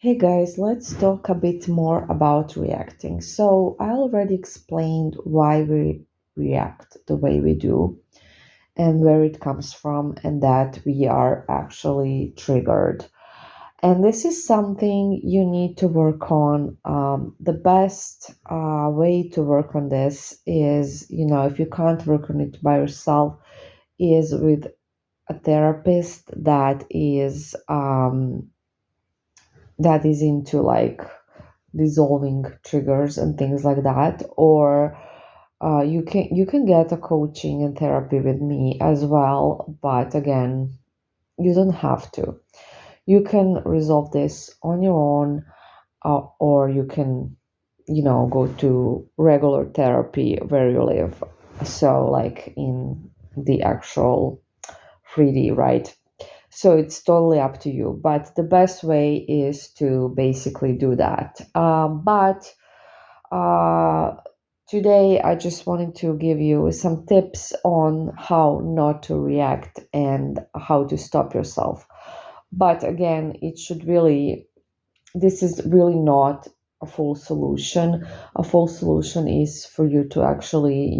Hey guys, let's talk a bit more about reacting. So, I already explained why we react the way we do and where it comes from, and that we are actually triggered. And this is something you need to work on. The best way to work on this is, if you can't work on it by yourself, is with a therapist that is into like dissolving triggers and things like that, or you can get a coaching and therapy with me as well, but again, you don't have to. You can resolve this on your own, or you can go to regular therapy where you live, so like in the actual 3D, right? So it's totally up to you, but the best way is to basically do that. But uh, today I just wanted to give you some tips on how not to react and how to stop yourself. But again, this is really not a full solution. A full solution is for you to actually,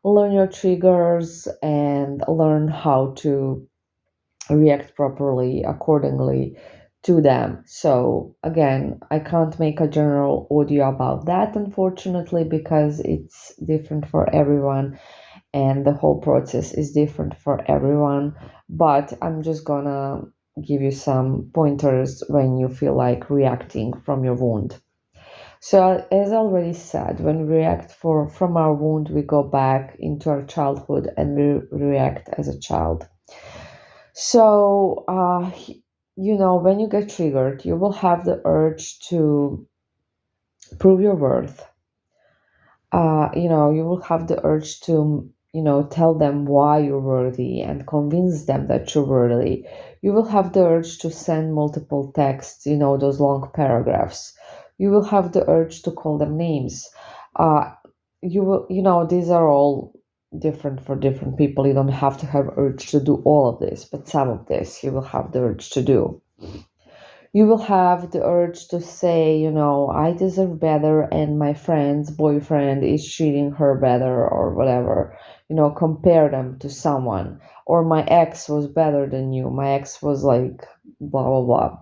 learn your triggers and learn how to react properly accordingly to them. So again, I can't make a general audio about that, unfortunately, because it's different for everyone and the whole process is different for everyone. But I'm just gonna give you some pointers when you feel like reacting from your wound. So as I already said, when we react from our wound, we go back into our childhood and we react as a child. So, when you get triggered, you will have the urge to prove your worth. You will have the urge to, tell them why you're worthy and convince them that you're worthy. You will have the urge to send multiple texts, those long paragraphs. You will have the urge to call them names. Uh, these are all different for different people. You don't have to have urge to do all of this, but some of this you will have the urge to do. You will have the urge to say, I deserve better and my friend's boyfriend is treating her better or whatever. Compare them to someone. Or my ex was better than you. My ex was like blah blah blah.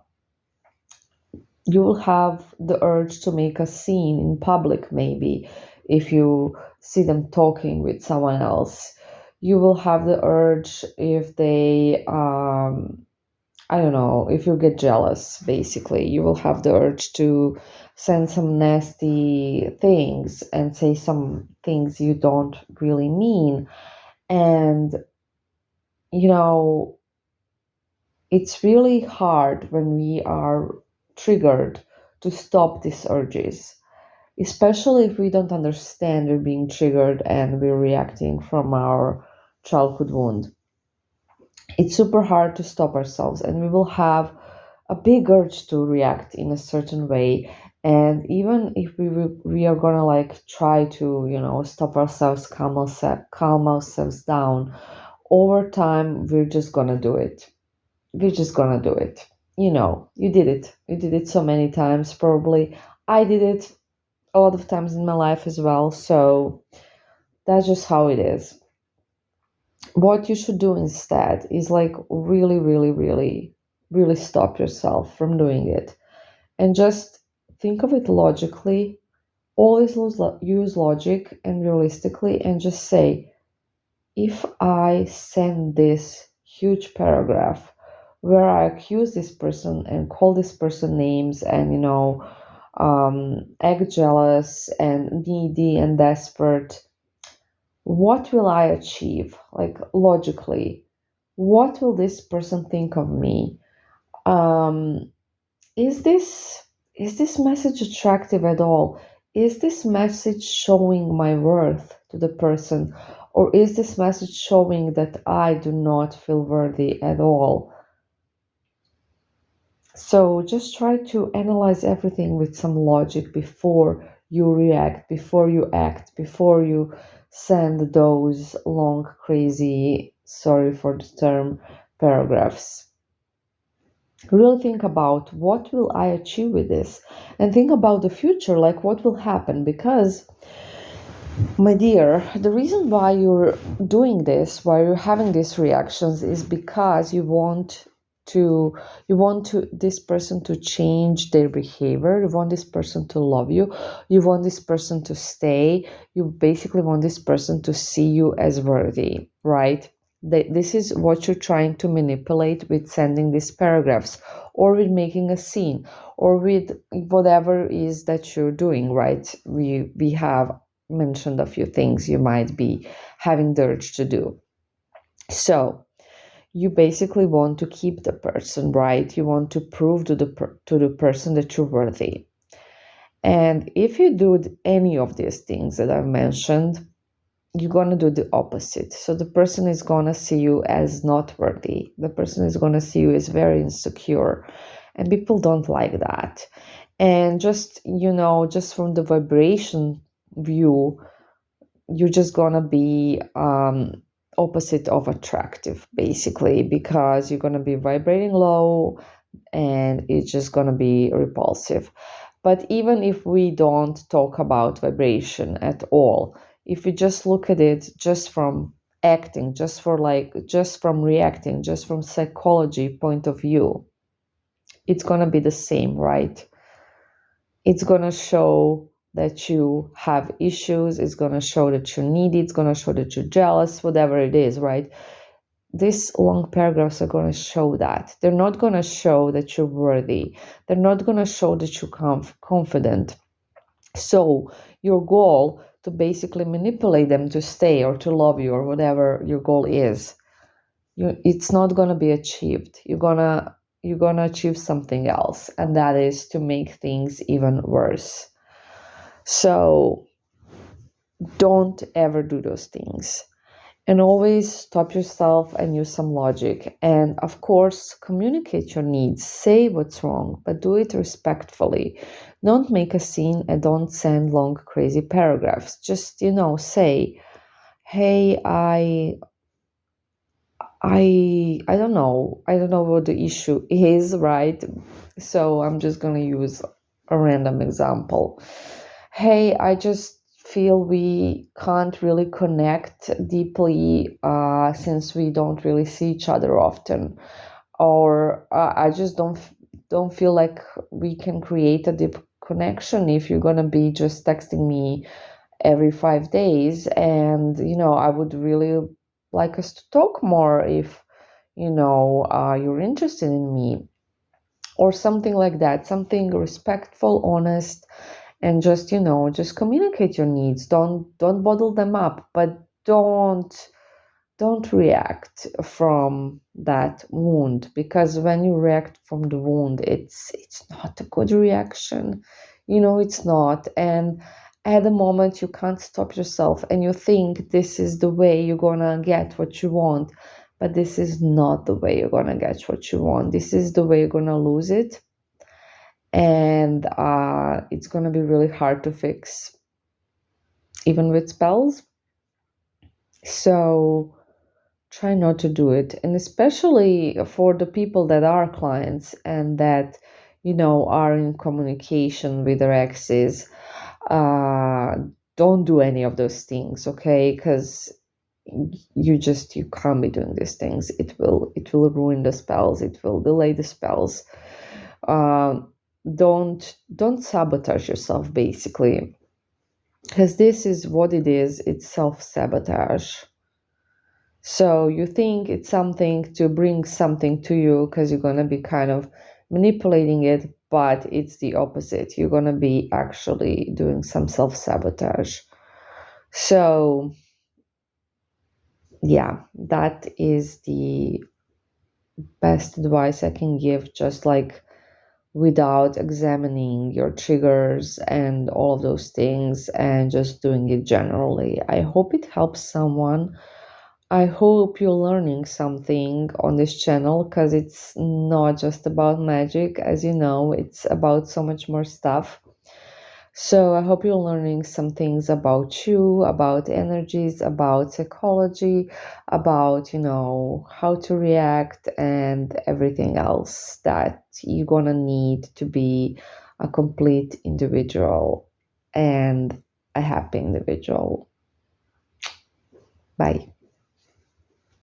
You will have the urge to make a scene in public, maybe, if you see them talking with someone else. You will have the urge if they, I don't know, if you get jealous, basically. You will have the urge to send some nasty things and say some things you don't really mean. And, you know, it's really hard when we are triggered to stop these urges, especially if we don't understand we're being triggered and we're reacting from our childhood wound. It's super hard to stop ourselves, and we will have a big urge to react in a certain way. And even if we are gonna like try to stop ourselves, calm ourselves down, over time we're just gonna do it. We're just gonna do it. You did it so many times, probably. I did it a lot of times in my life as well. So that's just how it is. What you should do instead is like really, really, really, really stop yourself from doing it and just think of it logically. Always use logic and realistically, and just say, if I send this huge paragraph where I accuse this person and call this person names and act jealous and needy and desperate, what will I achieve? Like logically, what will this person think of me? Um, is this is this message attractive at all? Is this message showing my worth to the person, or is this message showing that I do not feel worthy at all? So just try to analyze everything with some logic before you react, before you act, before you send those long, crazy, sorry for the term, paragraphs. Really think about what will I achieve with this, and think about the future, like what will happen. Because, my dear, the reason why you're doing this, why you're having these reactions, is because to you want to this person to change their behavior. You want this person to love you. You want this person to stay. You basically want this person to see you as worthy, right? This is what you're trying to manipulate with sending these paragraphs, or with making a scene, or with whatever is that you're doing, right? We have mentioned a few things you might be having the urge to do. So you basically want to keep the person, right? You want to prove to the person that you're worthy. And if you do any of these things that I've mentioned, you're going to do the opposite. So the person is going to see you as not worthy. The person is going to see you as very insecure. And people don't like that. And just, just from the vibration view, you're just gonna be opposite of attractive, basically, because you're gonna be vibrating low, and it's just gonna be repulsive. But even if we don't talk about vibration at all, if we just look at it just from acting, just from reacting, just from psychology point of view, it's gonna be the same, right? It's going to show that you have issues. It's going to show that you're needy. It's going to show that you're jealous, whatever it is, right? These long paragraphs are going to show that. They're not going to show that you're worthy. They're not going to show that you're confident. So your goal to basically manipulate them to stay or to love you, or whatever your goal is, it's not going to be achieved. You're gonna achieve something else, and that is to make things even worse. So don't ever do those things, and always stop yourself and use some logic. And of course, communicate your needs. Say what's wrong, but do it respectfully. Don't make a scene, and don't send long crazy paragraphs. Just say, hey, I don't know what the issue is, right? So I'm just gonna use a random example. Hey, I just feel we can't really connect deeply, since we don't really see each other often, or I just don't feel like we can create a deep connection if you're gonna be just texting me every 5 days. And I would really like us to talk more if you're interested in me, or something like that. Something respectful, honest, and just communicate your needs. Don't bottle them up, but don't react from that wound, because when you react from the wound, it's not a good reaction. It's not. And at the moment, you can't stop yourself, and you think this is the way you're gonna get what you want. But this is not the way you're gonna get what you want. This is the way you're gonna lose it. And it's gonna be really hard to fix, even with spells. So try not to do it. And especially for the people that are clients, and that are in communication with their exes, uh don't do any of those things, okay? Because you can't be doing these things. It will ruin the spells. It will delay the spells. Don't sabotage yourself, basically, because this is what it is. It's self-sabotage. So you think it's something to bring something to you, because you're going to be kind of manipulating it, but it's the opposite. You're going to be actually doing some self-sabotage. So yeah, that is the best advice I can give, just like without examining your triggers and all of those things, and just doing it generally. I hope it helps someone. I hope you're learning something on this channel, because it's not just about magic, as you know, it's about so much more stuff. So I hope you're learning some things about you, about energies, about psychology, about, how to react and everything else that you're gonna need to be a complete individual and a happy individual. Bye.